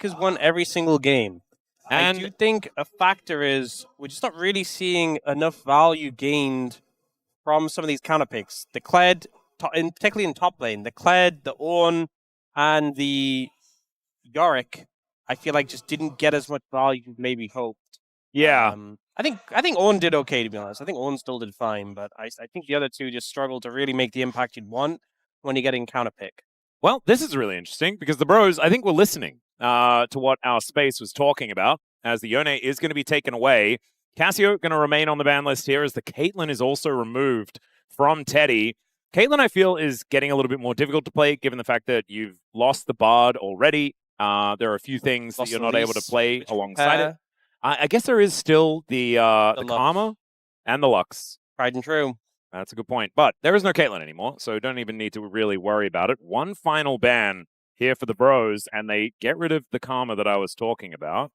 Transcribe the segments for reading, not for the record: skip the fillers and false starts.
has won every single game. And I do think a factor is we're just not really seeing enough value gained from some of these counter picks. The Kled, particularly in top lane, the Kled, the Ornn, and the Yorick, I feel like just didn't get as much value as maybe hoped. yeah. I think Ornn did okay, to be honest. I think Ornn still did fine, but I think the other two just struggled to really make the impact you'd want when you're getting counter pick. Well, this is really interesting because the bros, I think, were listening to what our space was talking about, as the Yone is going to be taken away. Cassio going to remain on the ban list here, as the Caitlyn is also removed from Teddy. Caitlyn, I feel, is getting a little bit more difficult to play, given the fact that you've lost the Bard already. There are a few things that you're not able to play alongside it. I guess there is still the Karma and the Lux. Tried and true. That's a good point. But there is no Caitlyn anymore, so don't even need to really worry about it. One final ban here for the bros, and they get rid of the Karma that I was talking about.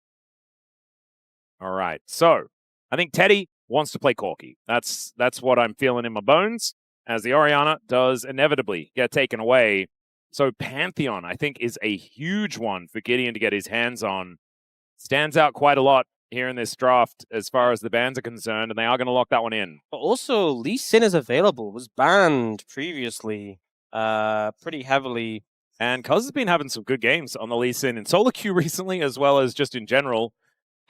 All right, so I think Teddy wants to play Corki. That's what I'm feeling in my bones, as the Orianna does inevitably get taken away. So Pantheon, I think, is a huge one for Gideon to get his hands on. Stands out quite a lot here in this draft as far as the bans are concerned, and they are going to lock that one in. But also, Lee Sin is available. Was banned previously pretty heavily. And Cuzz has been having some good games on the Lee Sin in solo queue recently, as well as just in general.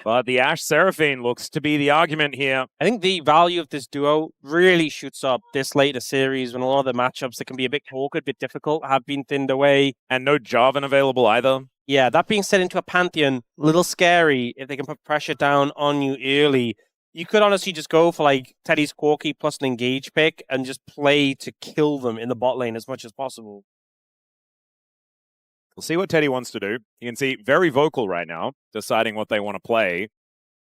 But the Ashe Seraphine looks to be the argument here. I think the value of this duo really shoots up this late in the series when a lot of the matchups that can be a bit awkward, a bit difficult, have been thinned away. And no Jarvan available either. Yeah, that being said, into a Pantheon, a little scary if they can put pressure down on you early. You could honestly just go for like Teddy's Corki plus an engage pick and just play to kill them in the bot lane as much as possible. We'll see what Teddy wants to do. You can see very vocal right now, deciding what they want to play.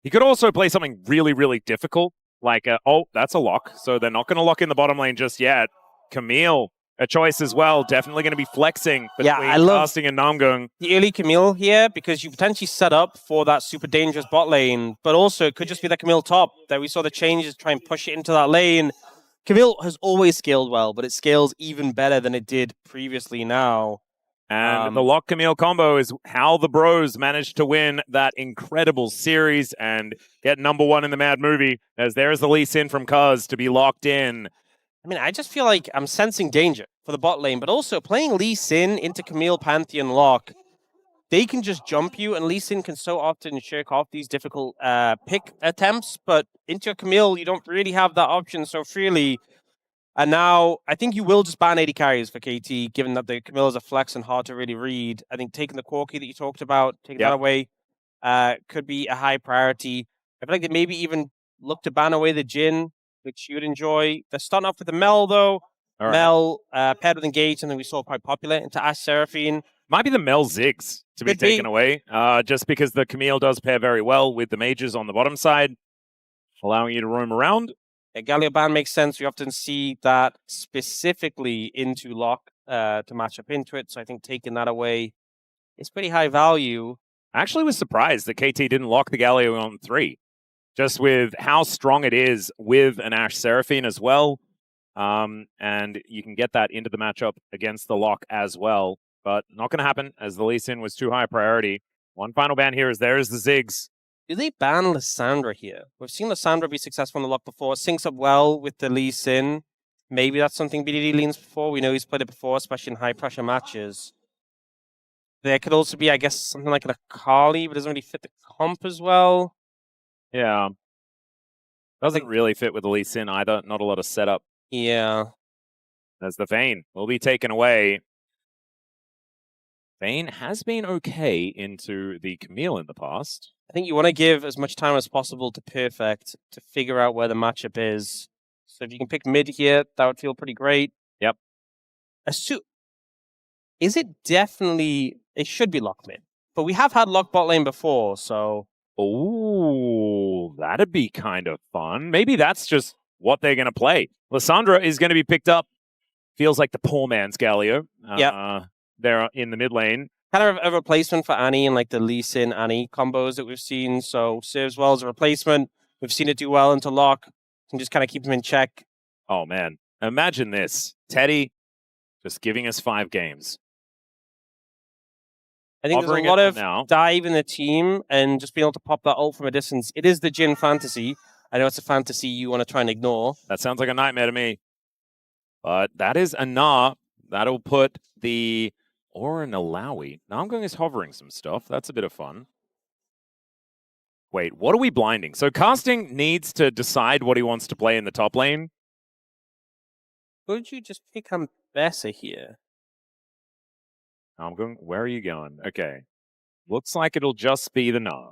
He could also play something really, really difficult, like, oh, that's a lock, so they're not going to lock in the bottom lane just yet. Camille, a choice as well, definitely going to be flexing between casting and Namgung. The early Camille here, because you potentially set up for that super dangerous bot lane, but also it could just be that Camille top, that we saw the changes try and push it into that lane. Camille has always scaled well, but it scales even better than it did previously now. And the Locke Camille combo is how the bros managed to win that incredible series and get #1 in the Mad Movie, as there's the Lee Sin from Cuzz to be locked in. I mean, I just feel like I'm sensing danger for the bot lane, but also playing Lee Sin into Camille, Pantheon, Locke, they can just jump you, and Lee Sin can so often shirk off these difficult pick attempts, but into Camille, you don't really have that option so freely. And now, I think you will just ban 80 carries for KT, given that the Camille is a flex and hard to really read. I think taking the Corki that you talked about, taking that away, could be a high priority. I feel like they maybe even look to ban away the Jhin, which you would enjoy. They're starting off with the Mel, though. Right. Mel, paired with Engage, something we saw quite popular, into Ashe Seraphine. Might be the Mel Ziggs to be taken away, just because the Camille does pair very well with the mages on the bottom side, allowing you to roam around. A Galio ban makes sense. We often see that specifically into Locke to match up into it. So I think taking that away is pretty high value. I actually was surprised that KT didn't lock the Galio on 3, just with how strong it is with an Ashe Seraphine as well. And you can get that into the matchup against the Locke as well. But not going to happen, as the Lee Sin was too high priority. One final ban here is there's the Ziggs. Do they ban Lissandra here? We've seen Lissandra be successful in the Locke before. It syncs up well with the Lee Sin. Maybe that's something BDD leans before. We know he's played it before, especially in high-pressure matches. There could also be, I guess, something like an Akali, but doesn't really fit the comp as well. Yeah. Doesn't really fit with the Lee Sin either. Not a lot of setup. Yeah. As the Vayne will be taken away. Vayne has been okay into the Camille in the past. I think you want to give as much time as possible to Perfect to figure out where the matchup is. So if you can pick mid here, that would feel pretty great. Yep. Is it definitely... It should be Locke mid. But we have had Locke bot lane before, so... Oh, that'd be kind of fun. Maybe that's just what they're going to play. Lissandra is going to be picked up. Feels like the poor man's Galio. Yeah. They're in the mid lane. Kind of a replacement for Annie and like the Lee Sin Annie combos that we've seen. So serves well as a replacement. We've seen it do well into Locke. Can just kind of keep him in check. Oh man, imagine this. Teddy just giving us 5 games. I think there's a lot of dive in the team and just being able to pop that ult from a distance. It is the Jhin fantasy. I know it's a fantasy you want to try and ignore. That sounds like a nightmare to me. But that is a Gnar. That'll put the Aura and Alawi. Namgung is hovering some stuff. That's a bit of fun. Wait, what are we blinding? So Casting needs to decide what he wants to play in the top lane. Could you just pick Ambessa here? Namgung, where are you going? Okay. Looks like it'll just be the Gnar.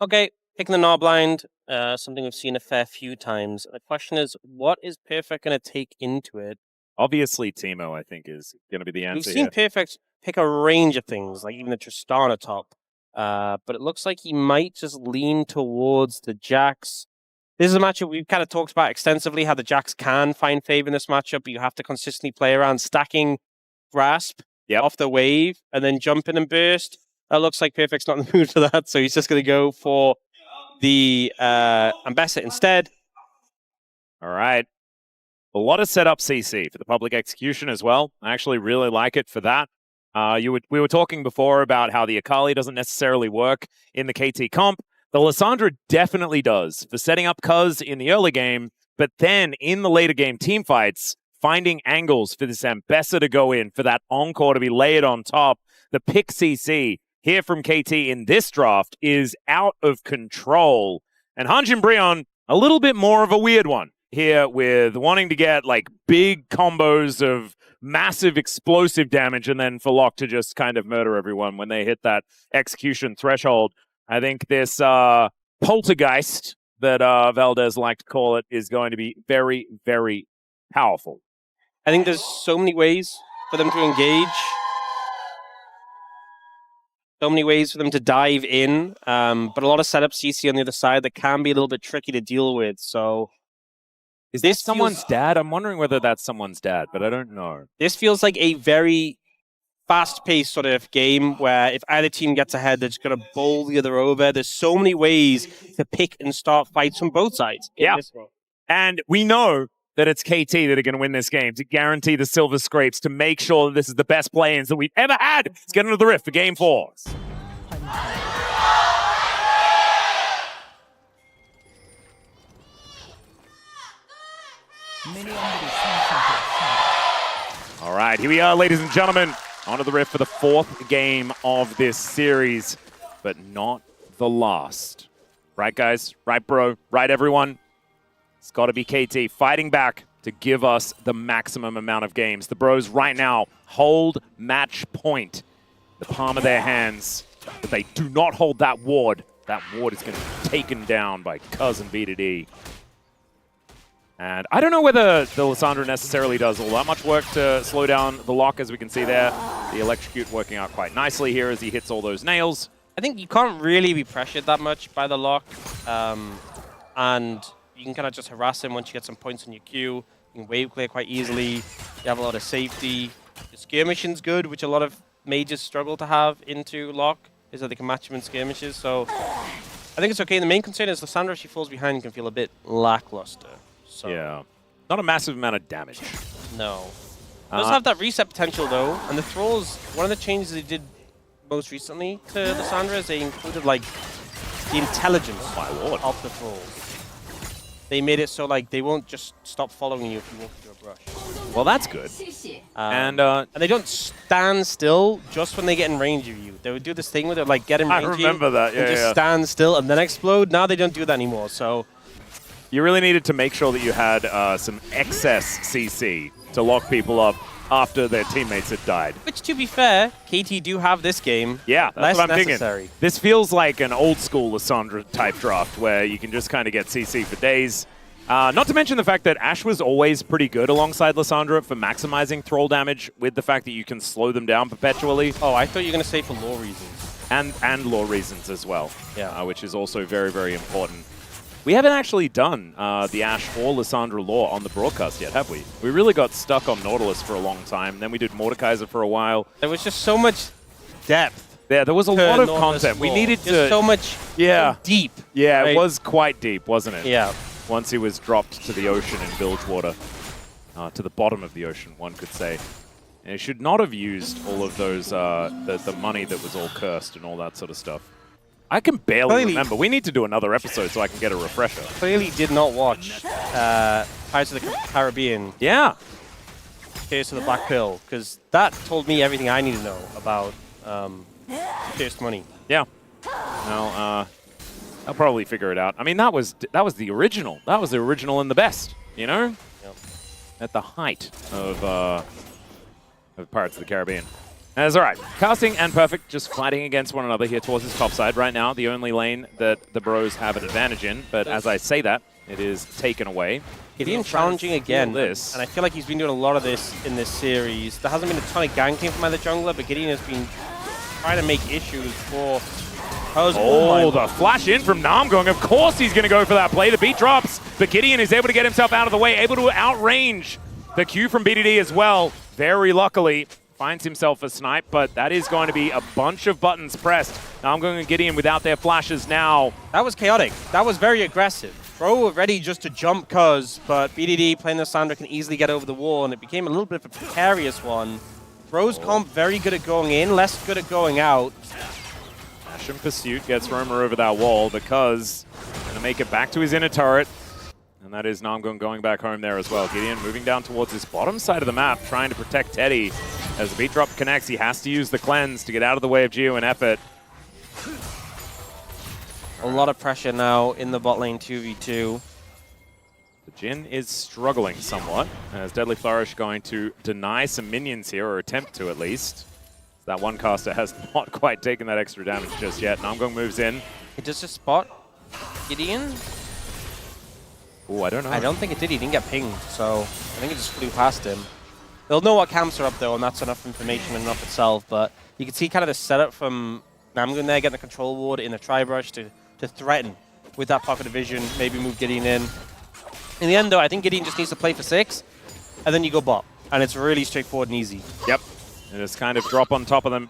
Okay, picking the Gnar blind. Something we've seen a fair few times. The question is, what is Perfect going to take into it? Obviously, Teemo, I think, is going to be the answer. We've seen Perfect pick a range of things, like even the Tristana top. But it looks like he might just lean towards the Jax. This is a matchup we've kind of talked about extensively, how the Jax can find favor in this matchup, but you have to consistently play around stacking Grasp off the wave and then jump in and burst. That looks like Perfect's not in the mood for that, so he's just going to go for the Ambessa instead. All right. A lot of setup CC for the public execution as well. I actually really like it for that. We were talking before about how the Akali doesn't necessarily work in the KT comp. The Lissandra definitely does for setting up Cuzz in the early game, but then in the later game team fights, finding angles for this Ambessa to go in, for that Encore to be layered on top. The pick CC here from KT in this draft is out of control. And HANJIN BRION, a little bit more of a weird one here with wanting to get like big combos of massive explosive damage and then for Locke to just kind of murder everyone when they hit that execution threshold. I think this poltergeist that Valdez liked to call it is going to be very, very powerful. I think there's so many ways for them to engage. So many ways for them to dive in. But a lot of setup CC on the other side that can be a little bit tricky to deal with. So is this someone's dad? I'm wondering whether that's someone's dad, but I don't know. This feels like a very fast-paced sort of game where if either team gets ahead, they're just going to bowl the other over. There's so many ways to pick and start fights from both sides. Yeah. And we know that it's KT that are going to win this game to guarantee the silver scrapes, to make sure that this is the best play-ins that we've ever had. Let's get into the rift for game 4. All right, here we are, ladies and gentlemen. Onto the rift for the 4th game of this series, but not the last. Right, guys? Right, bro? Right, everyone? It's got to be KT fighting back to give us the maximum amount of games. The bros right now hold match point, the palm of their hands, but they do not hold that ward. That ward is going to be taken down by Cuzz and B2D. And I don't know whether the Lissandra necessarily does all that much work to slow down the Locke, as we can see there. The electrocute working out quite nicely here as he hits all those nails. I think you can't really be pressured that much by the Locke. And you can kind of just harass him once you get some points on your queue. You can wave clear quite easily. You have a lot of safety. The skirmishing's good, which a lot of mages struggle to have into Locke, is that they can match him in skirmishes. So I think it's okay. The main concern is Lissandra, if she falls behind, can feel a bit lackluster. So. Yeah. Not a massive amount of damage. No. It does have that reset potential, though. And the Thralls, one of the changes they did most recently to Lissandra is they included, like, the intelligence of the Thralls. They made it so, like, they won't just stop following you if you walk through a brush. Well, that's good. And they don't stand still just when they get in range of you. They would do this thing where they're, like, get in range of you. I remember that, yeah, and just stand still and then explode. Now they don't do that anymore, so... You really needed to make sure that you had some excess CC to lock people up after their teammates had died. Which, to be fair, KT do have this game. Yeah, that's what I'm necessary. Thinking. This feels like an old-school Lissandra type draft where you can just kind of get CC for days. Not to mention the fact that Ashe was always pretty good alongside Lissandra for maximizing Thrall damage with the fact that you can slow them down perpetually. Oh, I thought you were going to say for lore reasons. And lore reasons as well, yeah, which is also very, very important. We haven't actually done the Ashe or Lissandra lore on the broadcast yet, have we? We really got stuck on Nautilus for a long time. Then we did Mordekaiser for a while. There was just so much depth. Yeah, there was a lot of content. We needed to... so much deep. Yeah, right? It was quite deep, wasn't it? Yeah. Once he was dropped to the ocean in Bilgewater. To the bottom of the ocean, one could say. And it should not have used all of those, the money that was all cursed and all that sort of stuff. I can barely remember. We need to do another episode so I can get a refresher. Clearly did not watch Pirates of the Caribbean. Yeah. Curse of the Black Pearl, because that told me everything I need to know about cursed money. Yeah. Well, I'll probably figure it out. I mean, that was the original. That was the original and the best, you know? Yep. At the height of Pirates of the Caribbean. That's all right. Casting and Perfect just fighting against one another here towards this top side. Right now, the only lane that the Bros have an advantage in. But as I say that, it is taken away. Gideon challenging again, this. and I feel like he's been doing a lot of this in this series. There hasn't been a ton of ganking from either jungler, but Gideon has been trying to make issues for Cuzz. Oh, the flash in from Namgung. Of course he's going to go for that play. The beat drops, but Gideon is able to get himself out of the way, able to outrange the Q from BDD as well. Very luckily, finds himself a snipe, but that is going to be a bunch of buttons pressed. Namgung and Gideon without their flashes now. That was chaotic. That was very aggressive. Bro were ready just to jump Cuzz, but BDD playing Lissandra can easily get over the wall, and it became a little bit of a precarious one. Bro's comp very good at going in, less good at going out. Ashe in pursuit gets Roma over that wall, but Cuzz going to make it back to his inner turret. And that is Namgung going back home there as well. Gideon moving down towards this bottom side of the map, trying to protect Teddy. As the beat drop connects, he has to use the cleanse to get out of the way of Jiwoo and Effort. A lot of pressure now in the bot lane 2v2. The Jhin is struggling somewhat, as Deadly Flourish going to deny some minions here, or attempt to at least. That one caster has not quite taken that extra damage just yet. Namgung moves in. It does just spot Gideon? Oh, I don't know. I don't think it did. He didn't get pinged, so I think it just flew past him. They'll know what camps are up, though, and that's enough information in and of itself. But you can see kind of the setup from Namgung there, getting the control ward in the tri-brush to threaten with that pocket of vision, maybe move Gideon in. In the end, though, I think Gideon just needs to play for 6, and then you go bot. And it's really straightforward and easy. Yep. And just kind of drop on top of them.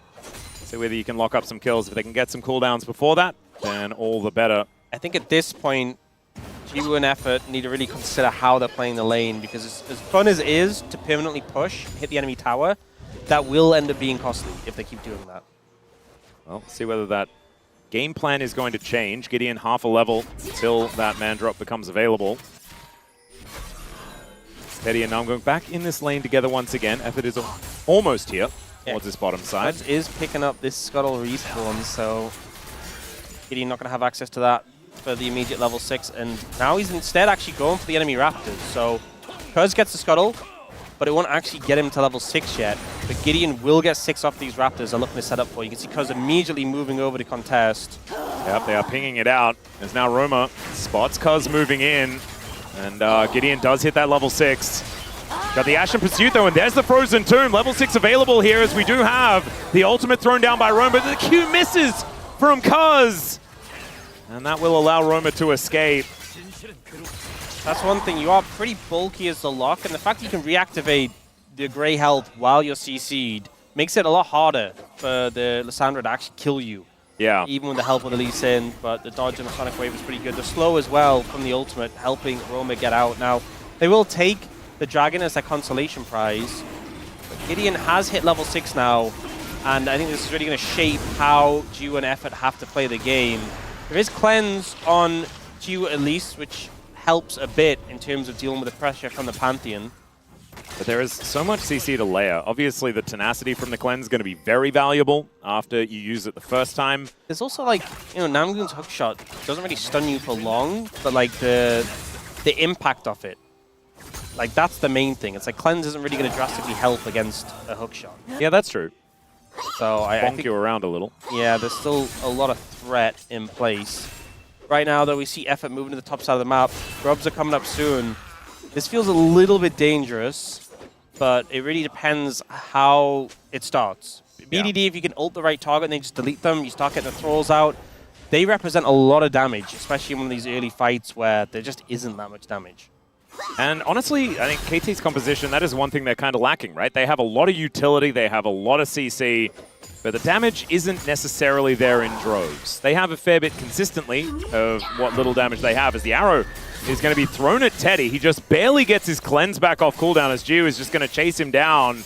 See whether you can lock up some kills. If they can get some cooldowns before that, then all the better. I think at this point, Jiwoo and Effort need to really consider how they're playing the lane, because as fun as it is to permanently push, hit the enemy tower, that will end up being costly if they keep doing that. Well, see whether that game plan is going to change. Gideon half a level until that man drop becomes available. Teddy and Namgung back in this lane together once again. Effort is almost here towards this bottom side. Cuzz is picking up this Scuttle respawn, so Gideon not going to have access to that for the immediate level 6, and now he's instead actually going for the enemy Raptors. So Cuzz gets the Scuttle, but it won't actually get him to level 6 yet. But Gideon will get 6 off these Raptors they're looking to set up for. You can see Cuzz immediately moving over to contest. Yep, they are pinging it out. As now Roma spots Cuzz moving in, and Gideon does hit that level 6. Got the Ashe in pursuit though, and there's the Frozen Tomb. Level 6 available here, as we do have the ultimate thrown down by Roma, but the Q misses from Cuzz. And that will allow Roma to escape. That's one thing. You are pretty bulky as the Locke, and the fact you can reactivate the Grey Health while you're CC'd makes it a lot harder for the Lissandra to actually kill you. Yeah. Even with the help of the Lee Sin, but the dodge and the Sonic Wave is pretty good. The slow as well from the ultimate, helping Roma get out. Now, they will take the Dragon as their consolation prize. But Gideon has hit level 6 now, and I think this is really going to shape how Jiwoo and Effort have to play the game. There is cleanse on Jiwoo at least, which helps a bit in terms of dealing with the pressure from the Pantheon. But there is so much CC to layer. Obviously, the tenacity from the cleanse is going to be very valuable after you use it the first time. There's also, like, you know, Namgoon's hookshot doesn't really stun you for long, but, like, the impact of it, like, that's the main thing. It's like cleanse isn't really going to drastically help against a hookshot. Yeah, that's true. So I think you around a little. Yeah, there's still a lot of threat in place. Right now, though, we see Effort moving to the top side of the map. Grubs are coming up soon. This feels a little bit dangerous, but it really depends how it starts. Yeah. BDD, if you can ult the right target and then just delete them, you start getting the thralls out. They represent a lot of damage, especially in one of these early fights where there just isn't that much damage. And honestly, I think KT's composition, that is one thing they're kind of lacking, right? They have a lot of utility, they have a lot of CC, but the damage isn't necessarily there in droves. They have a fair bit consistently of what little damage they have, as the arrow is going to be thrown at Teddy. He just barely gets his cleanse back off cooldown, as Jiwoo is just going to chase him down.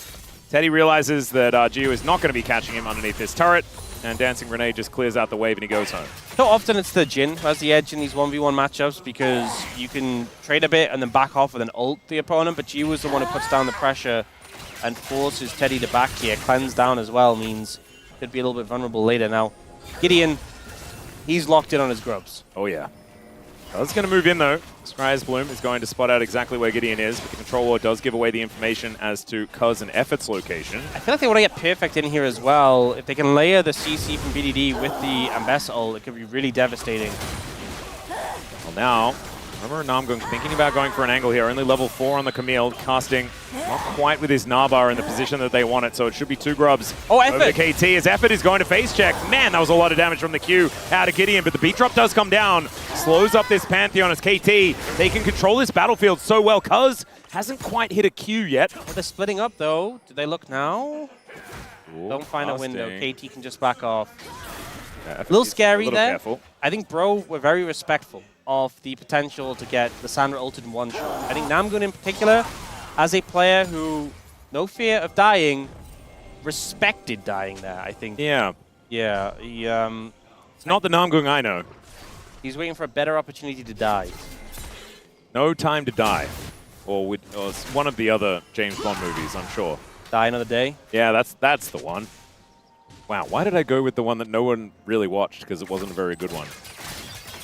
Teddy realizes that Jiwoo is not going to be catching him underneath this turret, and Dancing Grenade just clears out the wave and he goes home. So often it's the Jhin who has the edge in these 1v1 matchups because you can trade a bit and then back off with an ult the opponent, but Jiwoo is the one who puts down the pressure and forces Teddy to back here. Cleanse down as well means could be a little bit vulnerable later. Now, GIDEON, he's locked in on his grubs. Oh yeah. Cuzz going to move in though. Scry's Bloom is going to spot out exactly where GIDEON is, but the controller does give away the information as to Cuzz and Effort's location. I feel like they want to get Perfect in here as well. If they can layer the CC from BDD with the Ambessa ult, it could be really devastating. Well now, remember Namgung thinking about going for an angle here. Only level 4 on the Camille, casting not quite with his Gnar in the position that they want it, so it should be 2 grubs. Oh, Effort! Over to KT, as Effort is going to face check. Man, that was a lot of damage from the Q out of GIDEON, but the beat drop does come down. Slows up this Pantheon as KT. They can control this battlefield so well. Cuzz hasn't quite hit a Q yet. Oh, they're splitting up though. Do they look now? Ooh, Don't find a window. casting. KT can just back off. Yeah, A little scary there. Careful. I think Bro were very respectful of the potential to get Lissandra ulted in one shot. I think Namgung in particular, as a player who, no fear of dying, respected dying there, I think. Yeah. Yeah, he, It's not the Namgung I know. he's waiting for a better opportunity to die. No Time to Die. Or it's one of the other James Bond movies, I'm sure. Die another day. Yeah, that's the one. Wow, why did I go with the one that no one really watched because it wasn't a very good one?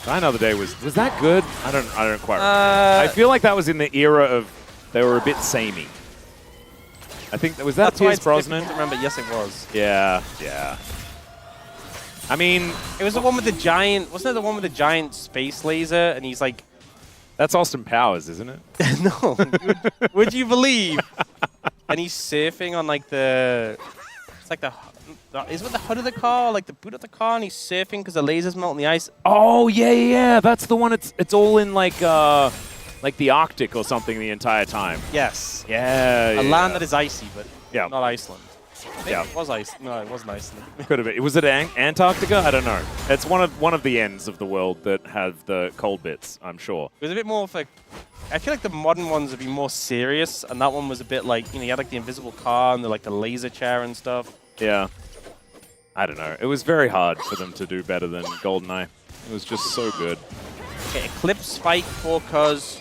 Die Another Day was that good? I don't quite remember. I feel like that was in the era of they were a bit samey. I think was that Pierce Brosnan? I remember. Yes, it was. Yeah, yeah. I mean, It was the one with the giant. Wasn't it the one with the giant space laser? And he's like, that's Austin Powers, isn't it? no. Would you believe? And he's surfing on like the. It's like the. Is it the hood of the car, like the boot of the car, and he's surfing because the lasers melt in the ice? Oh yeah, that's the one. It's all in like the Arctic or something the entire time. Yes. Yeah. A land that is icy, but Yeah. not Iceland. Maybe Yeah. it was ice. No, it wasn't Iceland. Could have been. Was it Antarctica? I don't know. It's one of the ends of the world that have the cold bits, I'm sure. It was a bit more of a. I feel like the modern ones would be more serious, and that one was a bit like, you had like the invisible car and the laser chair and stuff. Yeah. I don't know. It was very hard for them to do better than GoldenEye. It was just so good. Okay, Eclipse Spike for Cuzz.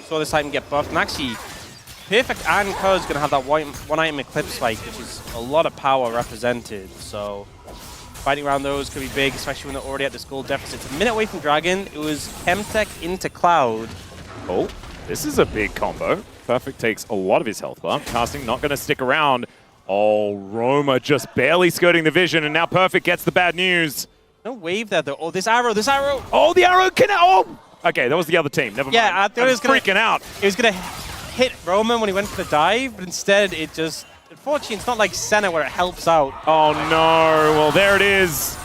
Saw this item get buffed, and actually, Perfect and Cuzz gonna have that one item Eclipse Spike, which is a lot of power represented. So fighting around those could be big, especially when they're already at this gold deficit. It's a minute away from Dragon. It was Chemtech into Cloud. Oh, this is a big combo. Perfect takes a lot of his health bar. Casting not going to stick around. Oh, Roma just barely skirting the vision, and now Perfect gets the bad news. No wave there, though. Oh, this arrow, this arrow! Oh, the arrow can... Oh! Okay, that was the other team. Never mind. Yeah, I thought it was freaking out. It was going to hit Roman when he went for the dive, but instead it just... Unfortunately, it's not like Senna where it helps out. Oh, no. Well, there it is.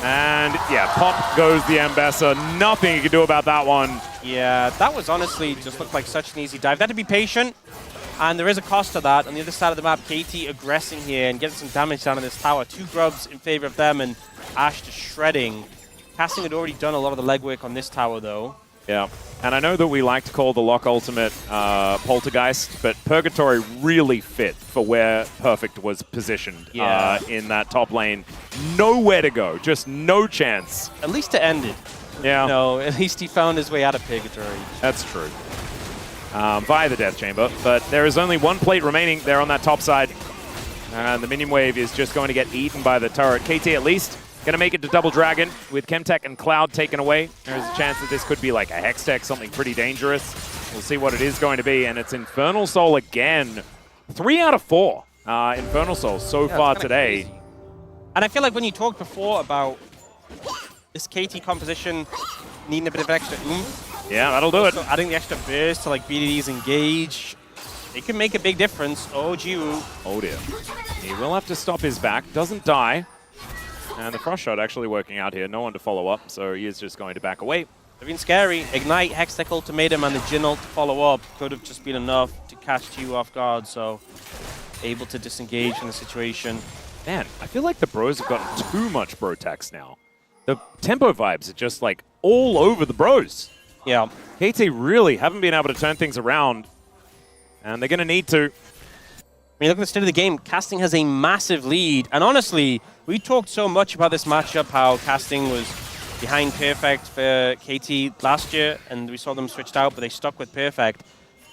And, yeah, pop goes the Ambessa. Nothing you can do about that one. Yeah, that was honestly just looked like such an easy dive. They had to be patient, and there is a cost to that. On the other side of the map, KT aggressing here and getting some damage down on this tower. 2 grubs in favor of them, and Ashe just shredding. Casting had already done a lot of the legwork on this tower, though. Yeah, and I know that we like to call the Locke ultimate Poltergeist, but Purgatory really fit for where Perfect was positioned in that top lane. Nowhere to go, just no chance. At least to end it. Yeah. No, at least he found his way out of Purgatory. That's true. Via the Death Chamber, but there is only 1 plate remaining there on that top side. And the minion wave is just going to get eaten by the turret. KT at least going to make it to Double Dragon with Chemtech and Cloud taken away. There's a chance that this could be like a Hextech, something pretty dangerous. We'll see what it is going to be, and it's Infernal Soul again. 3 out of 4 Infernal Souls so far today. Crazy. And I feel like when you talked before about this KT composition needing a bit of extra oomph. Yeah, that'll do it. So adding the extra burst to like BDD's engage, it can make a big difference. Oh, Jiwoo. Oh dear. He will have to stop his back. Doesn't die. And the Frost Shot actually working out here. No one to follow up, so he is just going to back away. They've been scary. Ignite, Hextech Ultimatum, and the Jhin ult to follow up could have just been enough to catch Jiwoo off guard, so able to disengage from the situation. Man, I feel like the bros have gotten too much bro tax now. The tempo vibes are just like all over the bros. Yeah. KT really haven't been able to turn things around, and they're going to need to. When you look at the state of the game, Casting has a massive lead. And honestly, we talked so much about this matchup, how Casting was behind Perfect for KT last year, and we saw them switched out, but they stuck with Perfect.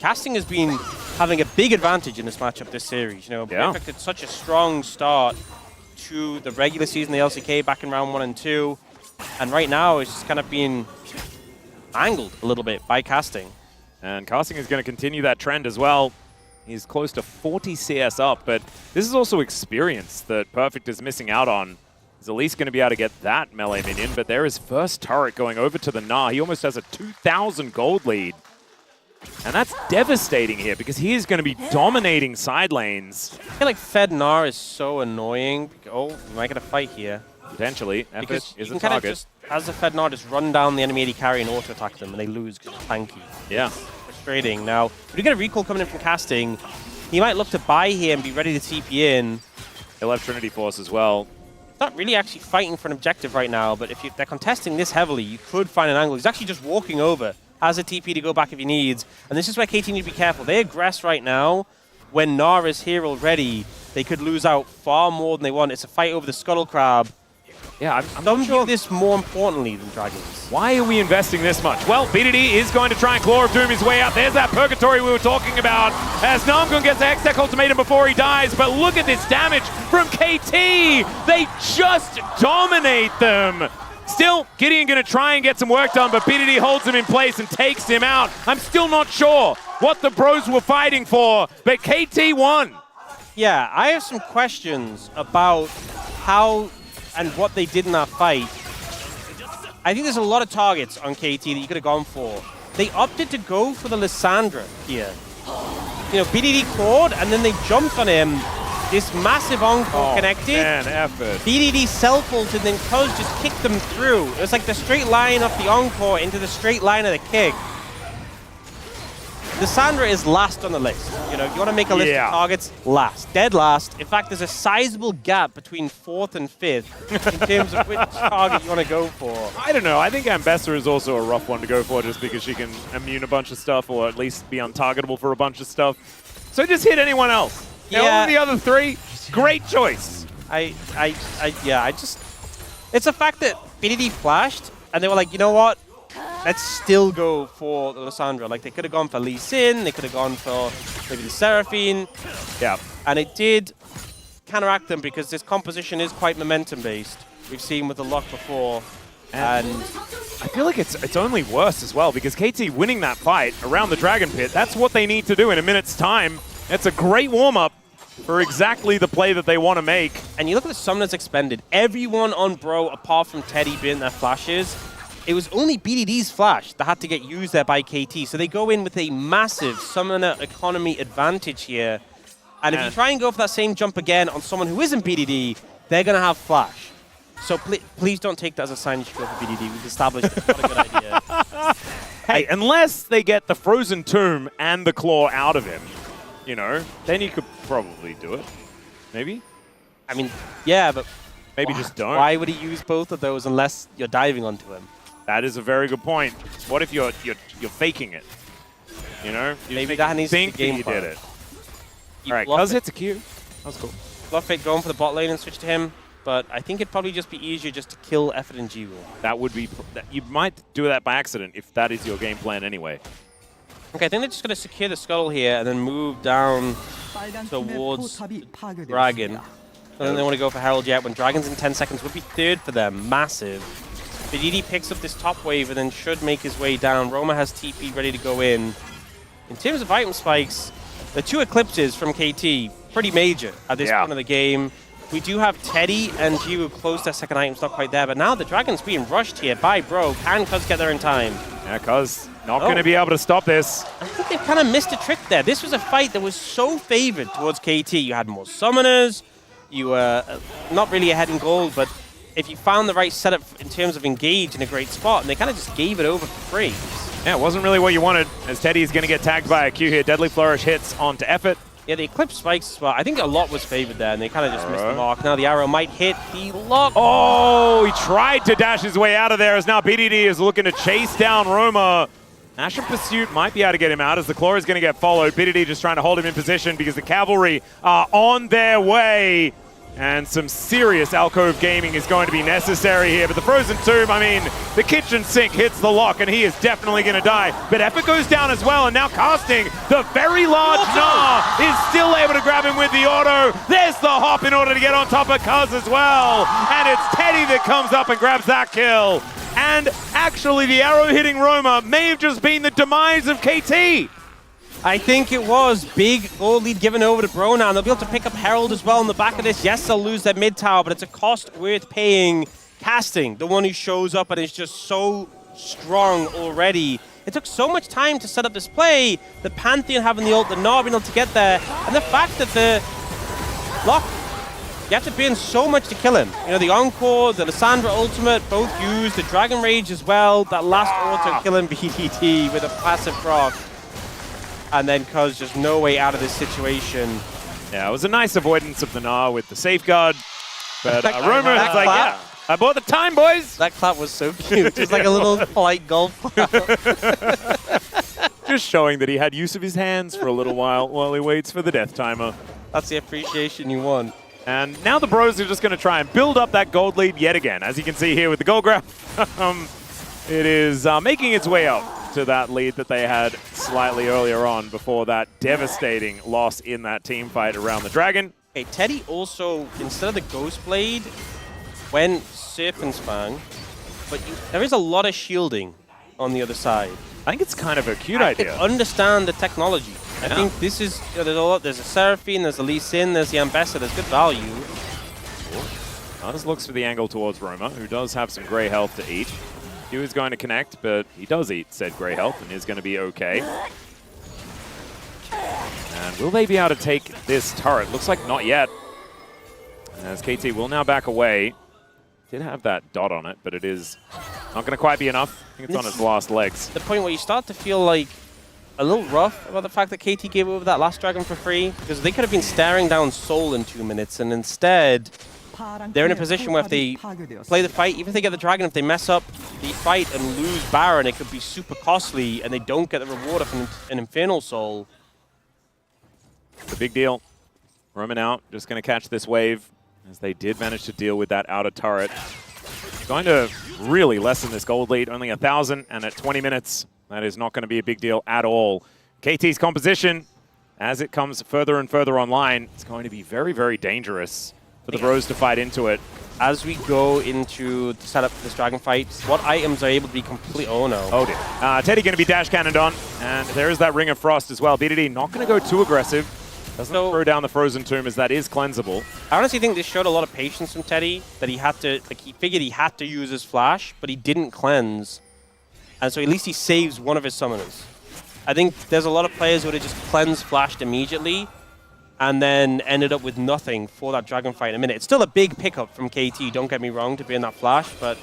Casting has been having a big advantage in this matchup this series. You know, Perfect had such a strong start to the regular season, the LCK, back in round 1 and 2. And right now, it's just kind of being angled a little bit by Casting. And Casting is going to continue that trend as well. He's close to 40 CS up, but this is also experience that Perfect is missing out on. He's at least going to be able to get that melee minion, but there is first turret going over to the Gnar. He almost has a 2,000 gold lead. And that's devastating here because he is going to be dominating side lanes. I feel like Fed Gnar is so annoying. Oh, we might get a fight here. Potentially. Because is you a can target. kind of just, as a Fed Gnar, just run down the enemy AD carry and auto-attack them, and they lose because it's tanky. Yeah. Frustrating. Now, if we get a recall coming in from Casting, he might look to buy here and be ready to TP in. He'll have Trinity Force as well. Not really actually fighting for an objective right now, but if they're contesting this heavily, you could find an angle. He's actually just walking over, has a TP to go back if he needs. And this is where KT need to be careful. They aggress right now. When Gnar is here already, they could lose out far more than they want. It's a fight over the Scuttle Crab. Yeah, I'm Don't not sure view this more importantly than Dragons. why are we investing this much? Well, BDD is going to try and Claw of Doom his way out. There's that Purgatory we were talking about as Namgung gets the Hextech ultimatum before he dies. But look at this damage from KT. They just dominate them. Still, Gideon going to try and get some work done, but BDD holds him in place and takes him out. I'm still not sure what the bros were fighting for, but KT won. Yeah, I have some questions about how and what they did in that fight. I think there's a lot of targets on KT that you could have gone for. They opted to go for the Lissandra here. You know, BDD clawed, and then they jumped on him. This massive encore connected. Man, effort. BDD self-ulted, and then Cuzz just kicked them through. It was like the straight line of the encore into the straight line of the kick. Lissandra is last on the list. You know, if you want to make a list of targets, last. Dead last. In fact, there's a sizable gap between 4th and 5th in terms of which target you want to go for. I don't know. I think Ambessa is also a rough one to go for just because she can immune a bunch of stuff or at least be untargetable for a bunch of stuff. So just hit anyone else. Yeah. All the other three, great choice. It's a fact that BDD flashed, and they were like, you know what? Let's still go for the Lissandra. Like, they could have gone for Lee Sin, they could have gone for maybe the Seraphine. Yeah. And it did counteract them because this composition is quite momentum-based. We've seen with the Locke before. And I feel like it's only worse as well because KT winning that fight around the Dragon Pit, that's what they need to do in a minute's time. It's a great warm-up for exactly the play that they want to make. And you look at the summoners expended. Everyone on Bro, apart from Teddy, being their flashes. It was only BDD's flash that had to get used there by KT. So they go in with a massive summoner economy advantage here. And if you try and go for that same jump again on someone who isn't BDD, they're going to have flash. So please don't take that as a sign you should go for BDD. We've established it's not a good idea. Hey, unless they get the Frozen Tomb and the Claw out of him, you know, then you could probably do it. Maybe? I mean, yeah, but maybe just don't. Why would he use both of those unless you're diving onto him? That is a very good point. What if you're faking it? You know? Maybe that needs to be think game you plan. did it. All right, Cuzz hits a Q. That was cool. Love it going for the bot lane and switch to him, but I think it'd probably just be easier just to kill Effort and Jiwoo. That would be... You might do that by accident if that is your game plan anyway. Okay, I think they're just going to secure the scuttle here and then move down towards Dragon. And then they want to go for Herald Jet when Dragon's in 10 seconds would be third for them. Massive. BDD picks up this top wave and then should make his way down. Roma has TP ready to go in. In terms of item spikes, the 2 Eclipses from KT, pretty major at this point of the game. We do have Teddy and Jiwoo close their second items, not quite there, but now the Dragon's being rushed here by Bro. Can Cuzz get there in time? Yeah, Cuzz not going to be able to stop this. I think they've kind of missed a trick there. This was a fight that was so favored towards KT. You had more summoners, you were not really ahead in gold, but if you found the right setup in terms of engage in a great spot, and they kind of just gave it over for free. Yeah, it wasn't really what you wanted, as Teddy is going to get tagged by a Q here. Deadly Flourish hits onto Effort. Yeah, the Eclipse spikes as well. I think a lot was favored there, and they kind of just missed the mark. Now the arrow might hit the Locke. Oh, he tried to dash his way out of there, as now BDD is looking to chase down Roma. Ashe in pursuit might be able to get him out as the Claw is going to get followed. BDD just trying to hold him in position because the Cavalry are on their way. And some serious alcove gaming is going to be necessary here. But the Frozen Tomb, I mean, the kitchen sink hits the Locke and he is definitely going to die. But Effort goes down as well, and now casting the very large Gnar is still able to grab him with the auto. There's the hop in order to get on top of Cuzz as well. And it's Teddy that comes up and grabs that kill. And actually the arrow hitting Roma may have just been the demise of KT. I think it was big gold lead given over to Bro now, and they'll be able to pick up Herald as well in the back of this. Yes, they'll lose their mid tower, but it's a cost worth paying. Casting, the one who shows up and is just so strong already. It took so much time to set up this play. The Pantheon having the ult, the Gnar being able to get there, and the fact that the Locke, you have to burn so much to kill him. You know, the Encore, the Lissandra ultimate, both used, the Dragon Rage as well, that last auto killing BDD with a passive proc. And then Cuzz just no way out of this situation. Yeah, it was a nice avoidance of the Gnar with the safeguard. But Roma is like, yeah, I bought the time, boys. That clap was so cute. Just like a little polite golf clap. Just showing that he had use of his hands for a little while he waits for the death timer. That's the appreciation you want. And now the Bros are just going to try and build up that gold lead yet again. As you can see here with the gold grab, it is making its way up to that lead that they had slightly earlier on before that devastating loss in that team fight around the Dragon. Okay, Teddy also, instead of the Ghost Blade, went Serpent Fang, but there is a lot of shielding on the other side. I think it's kind of a cute idea. I can understand the technology. I think this is, you know, there's a lot, there's a Seraphine, there's a Lee Sin, there's the Ambessa, there's good value. Artis looks for the angle towards Roma, who does have some gray health to eat. Jiwoo is going to connect, but he does eat said gray health and is going to be okay. And will they be able to take this turret? Looks like not yet. As KT will now back away. Did have that dot on it, but it is not going to quite be enough. I think it's on its last legs. The point where you start to feel like a little rough about the fact that KT gave over that last dragon for free, because they could have been staring down Soul in 2 minutes, and instead they're in a position where if they play the fight, even if they get the dragon, if they mess up the fight and lose Baron, it could be super costly, and they don't get the reward of an Infernal Soul. It's a big deal. Roman out, just going to catch this wave, as they did manage to deal with that outer turret. Going to really lessen this gold lead, only 1,000, and at 20 minutes, that is not going to be a big deal at all. KT's composition, as it comes further and further online, it's going to be very, very dangerous for the Bros to fight into it. As we go into the setup for this dragon fight, what items are able to be complete? Oh no. Oh dear. Teddy going to be dash cannoned on, and there is that Ring of Frost as well. BDD not going to go too aggressive. Doesn't throw down the Frozen Tomb, as that is cleansable. I honestly think this showed a lot of patience from Teddy, that he had to, like, he figured he had to use his flash, but he didn't cleanse. And so at least he saves one of his summoners. I think there's a lot of players who would have just cleansed flashed immediately and then ended up with nothing for that dragon fight in a minute. It's still a big pickup from KT, don't get me wrong, to be in that flash, but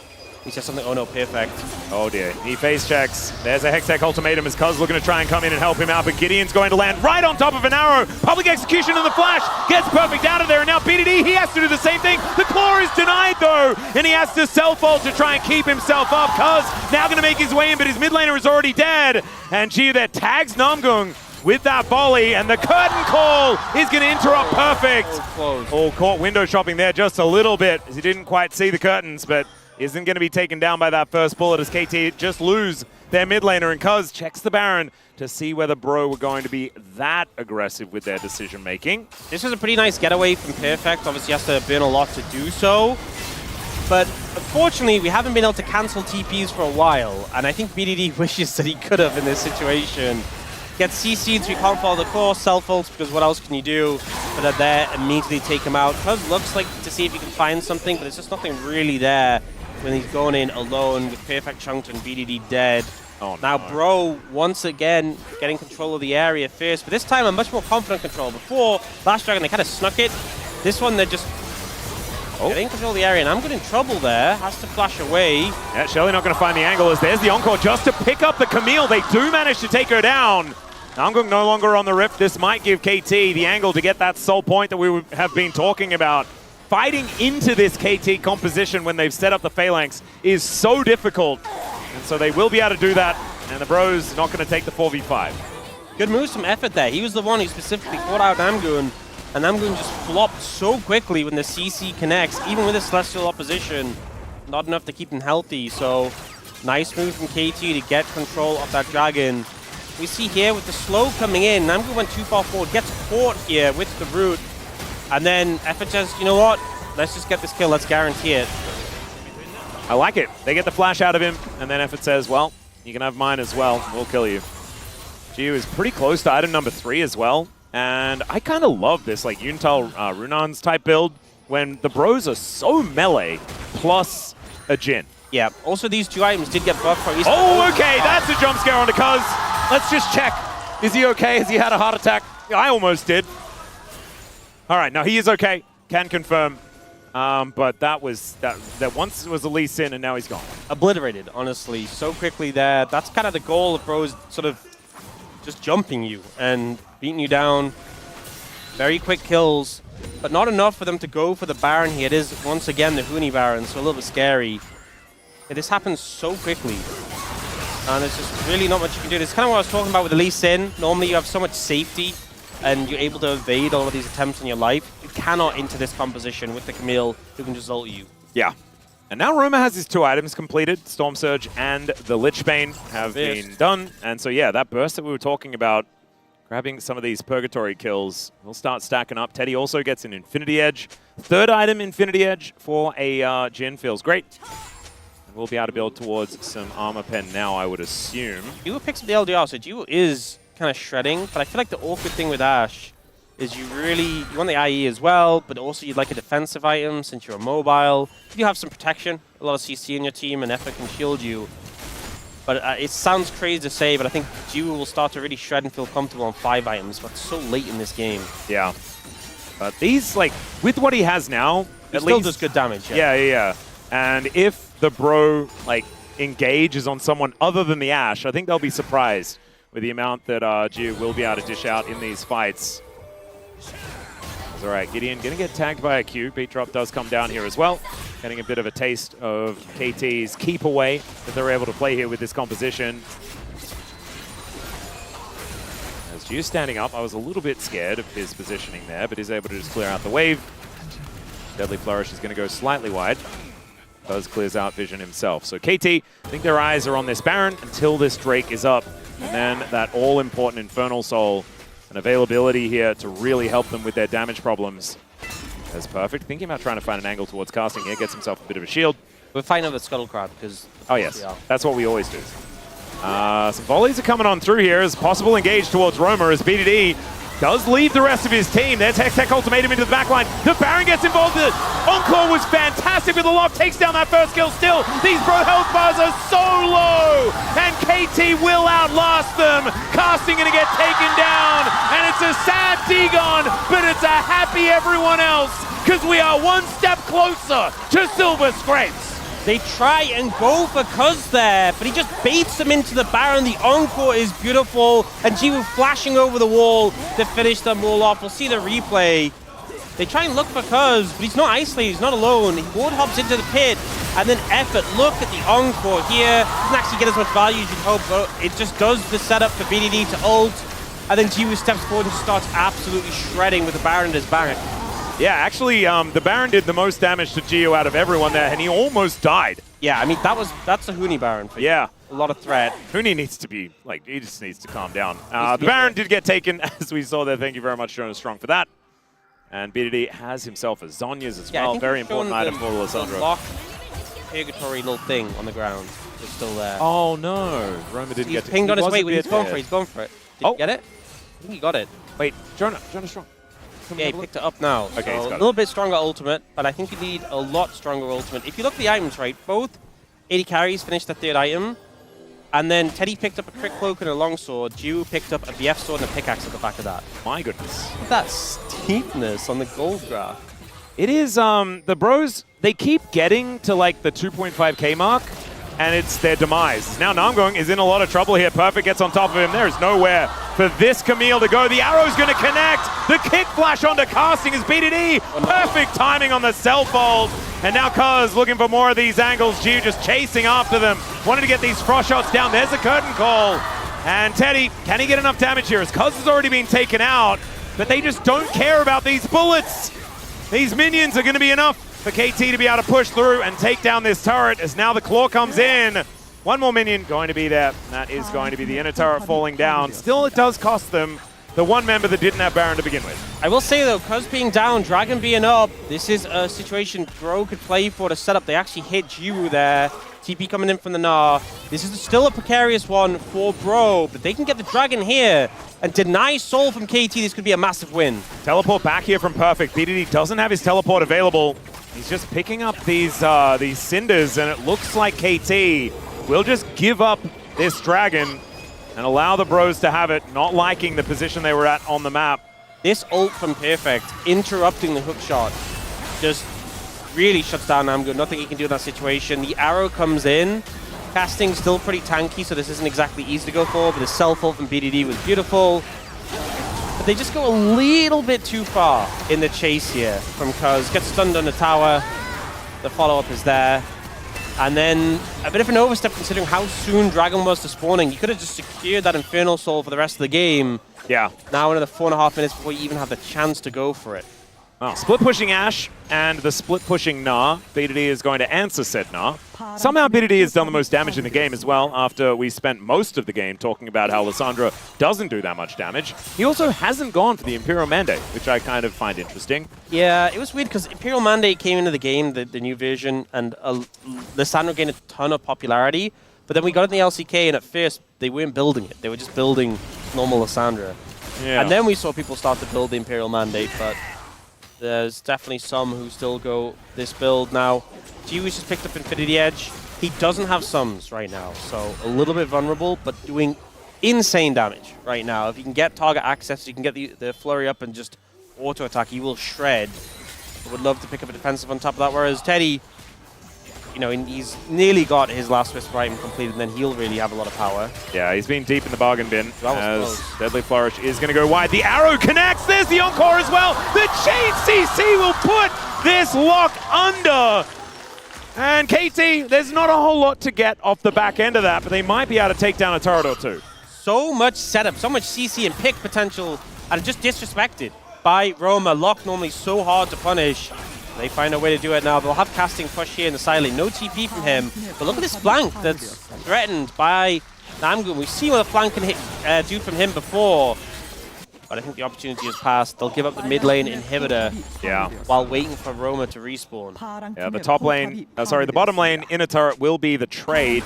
he says something, oh no, perfect. Oh dear, he face checks. There's a Hextech ultimatum as Cuzz looking to try and come in and help him out, but Gideon's going to land right on top of an arrow. Public execution in the flash, gets perfect out of there, and now BDD, he has to do the same thing. The claw is denied though, and he has to self-ult to try and keep himself up. Cuzz now going to make his way in, but his mid laner is already dead. And Jiwoo there tags Namgung with that volley, and the curtain call is going to interrupt perfect. Oh, caught window shopping there just a little bit, as he didn't quite see the curtains, but isn't going to be taken down by that first bullet as KT just lose their mid laner, and Cuzz checks the Baron to see whether Bro were going to be that aggressive with their decision making. This was a pretty nice getaway from Perfect. Obviously he has to burn a lot to do so, but unfortunately we haven't been able to cancel TPs for a while, and I think BDD wishes that he could have in this situation. Gets CC'd so he can't follow the course, self-ults, because what else can you do? But they're there, immediately take him out. Cuzz looks like to see if he can find something, but there's just nothing really there when he's going in alone with Perfect chunked and BDD dead. Oh, no. Now Bro, once again, getting control of the area first, but this time a much more confident control. Before, last dragon, they kind of snuck it. This one, they're just getting control of the area, and I'm in trouble there. Has to flash away. Yeah, Shelly not going to find the angle, as there's the Encore just to pick up the Camille. They do manage to take her down. Namgung no longer on the rift. This might give KT the angle to get that soul point that we have been talking about. Fighting into this KT composition when they've set up the phalanx is so difficult. And so they will be able to do that and the Bros not going to take the 4v5. Good moves from Effort there. He was the one who specifically caught out Namgung, and Namgung just flopped so quickly when the CC connects, even with the Celestial opposition. Not enough to keep him healthy, so nice move from KT to get control of that dragon. We see here with the slow coming in, Namgung went too far forward, gets caught here with the root, and then Effort says, you know what, let's just get this kill, let's guarantee it. I like it. They get the flash out of him, and then Effort says, well, you can have mine as well, we'll kill you. Jiwoo is pretty close to item number 3 as well, and I kind of love this like Yuntal Runans type build when the Bros are so melee plus a Jhin. Yeah, also these 2 items did get buffed for East. Oh, okay, that's a jump scare onto Cuzz. Let's just check. Is he okay? Has he had a heart attack? I almost did. All right, now he is okay. Can confirm. But that once was a Lee Sin, and now he's gone. Obliterated, honestly, so quickly there. That's kind of the goal of Bros, sort of just jumping you and beating you down. Very quick kills, but not enough for them to go for the Baron here. It is, once again, the Huni Baron, so a little bit scary. This happens so quickly, and there's just really not much you can do. It's kind of what I was talking about with the Lee Sin. Normally you have so much safety, and you're able to evade all of these attempts in your life. You cannot into this composition with the Camille, who can just ult you. Yeah. And now Roma has his 2 items completed. Storm Surge and the Lich Bane have been done. And so, yeah, that burst that we were talking about, grabbing some of these Purgatory kills, will start stacking up. Teddy also gets an Infinity Edge. 3rd item, Infinity Edge, for a Jhin feels great. And we'll be able to build towards some armor pen now, I would assume. Jiwoo picks up the LDR, so Jiwoo is kind of shredding, but I feel like the awkward thing with Ashe is you want the IE as well, but also you'd like a defensive item since you're mobile. You have some protection, a lot of CC in your team, and Effort can shield you. But it sounds crazy to say, but I think Jiwoo will start to really shred and feel comfortable on 5 items, but so late in this game. Yeah. But these, like, with what he has now, He still does good damage. Yeah. And if the Bro, like, engage is on someone other than the Ashe, I think they'll be surprised with the amount that Jiwoo will be able to dish out in these fights. All right, GIDEON going to get tagged by a Q. Beat Drop does come down here as well. Getting a bit of a taste of KT's keep away that they're able to play here with this composition. As Jiwoo standing up, I was a little bit scared of his positioning there, but is able to just clear out the wave. Deadly Flourish is going to go slightly wide. Cuzz clears out vision himself. So KT, I think their eyes are on this Baron until this Drake is up. And then that all-important Infernal Soul and availability here to really help them with their damage problems. That's perfect. Thinking about trying to find an angle towards casting here. Gets himself a bit of a shield. We're fighting over the Scuttle Crab because... Oh, yes. That's what we always do. Some volleys are coming on through here as possible engage towards Roma as BDD does leave the rest of his team. There's Hextech Ultimatum into the backline. The Baron gets involved. The Encore was fantastic with the Locke. Takes down that first kill still. These Bro health bars are so low. And KT will outlast them. Casting going to get taken down. And it's a sad Dagon, but it's a happy everyone else because we are one step closer to Silver Scrapes. They try and go for Cuzz there, but he just baits them into the Baron. The Encore is beautiful, and Jiwoo flashing over the wall to finish them all off. We'll see the replay. They try and look for Cuzz, but he's not isolated, he's not alone. He ward hops into the pit, and then Effort. Look at the Encore here. Doesn't actually get as much value as you'd hope, but it just does the setup for BDD to ult, and then Jiwoo steps forward and starts absolutely shredding with the Baron in his back. Yeah, actually, the Baron did the most damage to Jiwoo out of everyone there, and he almost died. Yeah, I mean, that's a Huni Baron for you. Yeah. A lot of threat. Huni needs to be, like, he just needs to calm down. The Baron did get taken, as we saw there. Thank you very much, Jonas Strong, for that. And BDD has himself a Zhonya's as well. Very important item for Lissandra. The Locke purgatory little thing on the ground is still there. Oh, no. Roma didn't get to it. He's pinged on his way. He's going for it. He's going for it. Did you get it? I think he got it. Wait, Jonas Strong. Yeah, he picked it up now. Okay, so a little bit stronger ultimate, but I think you need a lot stronger ultimate. If you look at the items, right, both AD carries finished the 3rd item, and then Teddy picked up a Crit Cloak and a Longsword. Jiwoo picked up a BF Sword and a Pickaxe at the back of that. My goodness. Look at that steepness on the gold graph. It is, the Bros, they keep getting to, like, the 2.5k mark, and it's their demise. Now Namgung is in a lot of trouble here. Perfect gets on top of him. There is nowhere for this Camille to go. The arrow's going to connect. The kick flash onto casting is BDD. Perfect timing on the self-ult. And now Cuzz looking for more of these angles. Jiwoo just chasing after them. Wanted to get these frost shots down. There's a curtain call. And Teddy, can he get enough damage here? As Cuzz has already been taken out, but they just don't care about these bullets. These minions are going to be enough for KT to be able to push through and take down this turret as now the claw comes in. One more minion going to be there. And that is going to be the inner turret falling down. Still, it does cost them the one member that didn't have Baron to begin with. I will say though, Cuzz being down, Dragon being up, this is a situation Bro could play for to set up. They actually hit Jiwoo there. TP coming in from the Gnar. This is still a precarious one for Bro, but they can get the Dragon here and deny Soul from KT. This could be a massive win. Teleport back here from Perfect. BDD doesn't have his teleport available. He's just picking up these cinders, and it looks like KT will just give up this Dragon and allow the Bros to have it, not liking the position they were at on the map. This ult from Perfect, interrupting the hook shot, just really shuts down Namgung. Nothing he can do in that situation. The arrow comes in. Casting still pretty tanky, so this isn't exactly easy to go for, but the self-ult from BDD was beautiful. But they just go a little bit too far in the chase here from Cuzz. Gets stunned on the tower. The follow-up is there. And then a bit of an overstep considering how soon Dragon was to spawning. You could have just secured that Infernal Soul for the rest of the game. Yeah. Now another 4.5 minutes before you even have the chance to go for it. Well, split pushing Ashe and the split pushing Gnar. BDD is going to answer said Gnar. Somehow BDD has done the most damage in the game as well after we spent most of the game talking about how Lissandra doesn't do that much damage. He also hasn't gone for the Imperial Mandate, which I kind of find interesting. Yeah, it was weird because Imperial Mandate came into the game, the new version, and Lissandra gained a ton of popularity. But then we got it in the LCK, and at first they weren't building it. They were just building normal Lissandra. Yeah. And then we saw people start to build the Imperial Mandate, but there's definitely some who still go this build now. Jiwoo's just picked up Infinity Edge. He doesn't have sums right now, so a little bit vulnerable, but doing insane damage right now. If you can get target access, you can get the flurry up and just auto-attack, he will shred. I would love to pick up a defensive on top of that, whereas Teddy, you know, he's nearly got his last Whisper item completed, and then he'll really have a lot of power. Yeah, he's been deep in the bargain bin as close. Deadly Flourish is going to go wide. The arrow connects. There's the Encore as well. The Chain CC will put this Locke under. And KT, there's not a whole lot to get off the back end of that, but they might be able to take down a turret or two. So much setup, so much CC and pick potential, and just disrespected by Roma. Locke normally so hard to punish. They find a way to do it now. They'll have casting push here in the side lane. No TP from him. But look at this flank that's threatened by Namgung. We've seen what the flank can hit, do from him before. But I think the opportunity has passed. They'll give up the mid lane inhibitor while waiting for Roma to respawn. Yeah, the top lane, the bottom lane inner turret will be the trade.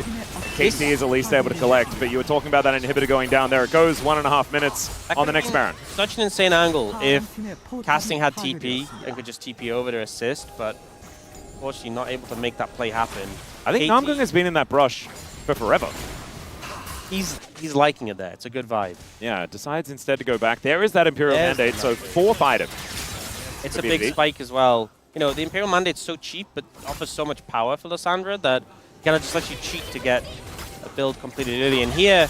KT is at least able to collect, but you were talking about that inhibitor going down. There it goes, 1.5 minutes on the next Baron. Such an insane angle if casting had TP and could just TP over to assist, but unfortunately not able to make that play happen. I think Namgung has been in that brush for forever. He's liking it there. It's a good vibe. Yeah, decides instead to go back. There is that Imperial Mandate, so 4th item. It's a big spike as well. You know, the Imperial Mandate's so cheap, but offers so much power for Lissandra that it kind of just lets you cheat to get a build completed early. And here,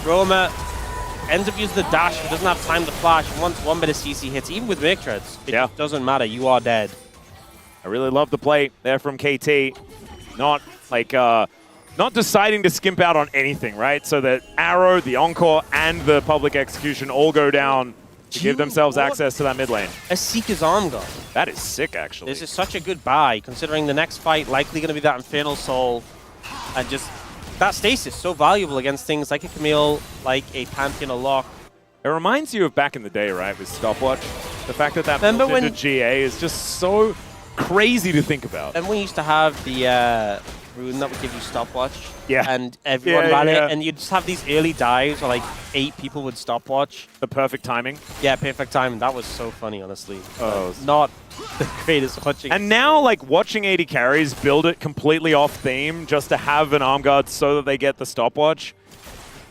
Roma ends up using the dash. He doesn't have time to flash. And once one bit of CC hits, even with Merc Treads, it just doesn't matter. You are dead. I really love the play there from KT. Not like... not deciding to skimp out on anything, right? So that Arrow, the Encore, and the Public Execution all go down to give themselves access to that mid lane. A Seeker's Arm Guard. That is sick, actually. This is such a good buy, considering the next fight likely going to be that Infernal Soul. And just that stasis so valuable against things like a Camille, like a Pantheon or Locke. It reminds you of back in the day, right, with Stopwatch. The fact that that built into GA is just so crazy to think about. And we used to have the rune that would give you stopwatch. Yeah. And everyone ran it, and you'd just have these early dives where like 8 people would stopwatch. The perfect timing. Yeah, perfect timing. That was so funny, honestly. Oh, not the greatest watching. And now, like, watching AD carries build it completely off theme just to have an arm guard so that they get the stopwatch,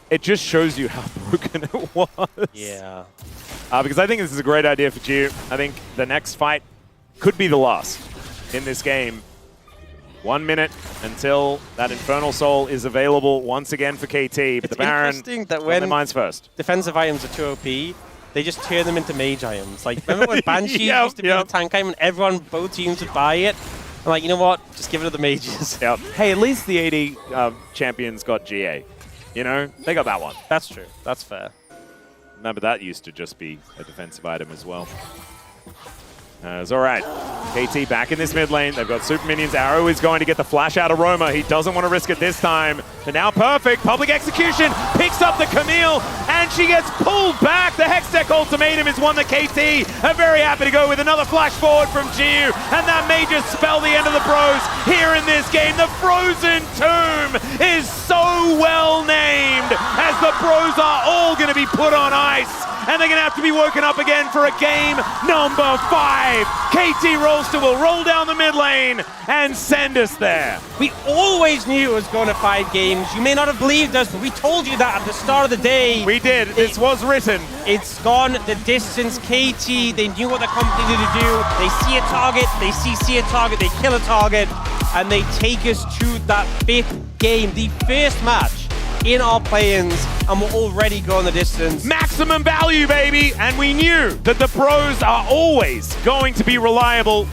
it just shows you how broken it was. Yeah. Because I think this is a great idea for Jiwoo. I think the next fight could be the last in this game. 1 minute until that Infernal Soul is available once again for KT. But the Baron that when their minds first. Defensive items are too OP, they just turn them into mage items. Like, remember when Banshee used to be the tank item and everyone, both teams would buy it? I'm like, you know what? Just give it to the mages. Yeah. Hey, at least the AD champions got GA. You know, they got that one. That's true. That's fair. Remember, that used to just be a defensive item as well. It's all right. KT back in this mid lane. They've got super minions. Arrow is going to get the flash out of Roma. He doesn't want to risk it this time. But now perfect. Public execution picks up the Camille, and she gets pulled back. The Hextech ultimatum is one that KT are very happy to go with. Another flash forward from Jiwoo, and that may just spell the end of the Bros here in this game. The Frozen Tomb is so well named, as the Bros are all going to be put on ice. And they're going to have to be woken up again for a game number 5. KT Rolster will roll down the mid lane and send us there. We always knew it was going to 5 games. You may not have believed us, but we told you that at the start of the day. We did. This was written. It's gone the distance. KT, they knew what the company needed to do. They see a target, they see a target, they kill a target, and they take us to that 5th game, the first match in our play-ins, and we're already going the distance. Maximum value, baby! And we knew that the Bros are always going to be reliable.